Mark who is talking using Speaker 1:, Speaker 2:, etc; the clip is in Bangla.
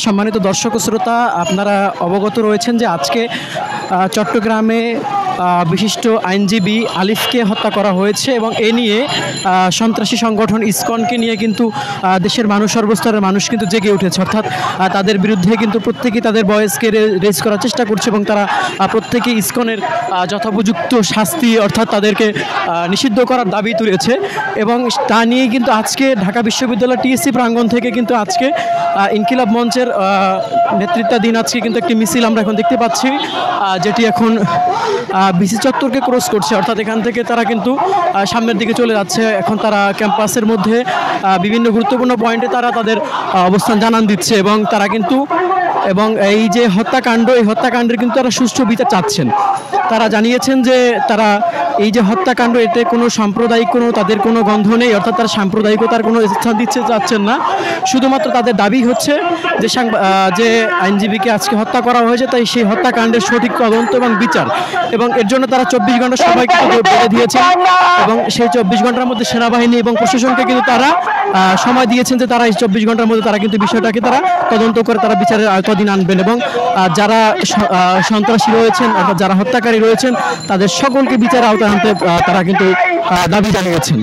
Speaker 1: সম্মানিত দর্শক ও শ্রোতা, আপনারা অবগত রয়েছেন যে আজকে চট্টগ্রামে বিশিষ্ট আইনজীবী আলিফকে হত্যা করা হয়েছে এবং এ নিয়ে সন্ত্রাসী সংগঠন ইসকনকে নিয়ে কিন্তু দেশের মানুষ, সর্বস্তরের মানুষ কিন্তু জেগে উঠেছে। অর্থাৎ তাদের বিরুদ্ধে কিন্তু প্রত্যেকেই তাদের ভয়েসকে রেজ করার চেষ্টা করছে এবং তারা প্রত্যেকেই ইসকনের যথোপযুক্ত শাস্তি অর্থাৎ তাদেরকে নিষিদ্ধ করার দাবি তুলেছে। এবং তা নিয়ে কিন্তু আজকে ঢাকা বিশ্ববিদ্যালয় টিএসসি প্রাঙ্গণ থেকে কিন্তু আজকে ইনকিলাব মঞ্চের নেতৃত্বাধীন আজকে কিন্তু একটি মিছিল আমরা এখন দেখতে পাচ্ছি, যেটি এখন বিসি চত্বরকে ক্রস করছে। অর্থাৎ এখান থেকে তারা কিন্তু সামনের দিকে চলে যাচ্ছে। এখন তারা ক্যাম্পাসের মধ্যে বিভিন্ন গুরুত্বপূর্ণ পয়েন্টে তারা তাদের অবস্থান জানান দিচ্ছে এবং তারা কিন্তু এই যে হত্যাকাণ্ড, এই হত্যাকাণ্ডের কিন্তু তারা সুষ্ঠু বিচার চাচ্ছেন। তারা জানিয়েছেন যে তারা এই যে হত্যাকাণ্ড, এতে কোনো সাম্প্রদায়িক তাদের কোনো গন্ধ নেই, অর্থাৎ তারা সাম্প্রদায়িকতার কোনো স্থান দিতে চাচ্ছেন না। শুধুমাত্র তাদের দাবি হচ্ছে যে আইনজীবীকে আজকে হত্যা করা হয়েছে, তাই সেই হত্যাকাণ্ডের সঠিক তদন্ত এবং বিচার, এবং এর জন্য তারা 24 ঘন্টা সবাইকে বেঁধে দিয়েছেন এবং সেই 24 ঘন্টার মধ্যে সেনাবাহিনী এবং প্রশাসনকে কিন্তু তারা সময় দিয়েছেন যে তারা এই 24 ঘন্টার মধ্যে তারা কিন্তু বিষয়টাকে তারা তদন্ত করে তারা বিচারের আওতাধীন আনবেন এবং যারা সন্ত্রাসী রয়েছেন অর্থাৎ যারা হত্যাকারী রয়েছেন তাদের সকলকে বিচারের আওতায় আনতে তারা কিন্তু দাবি জানিয়েছেন।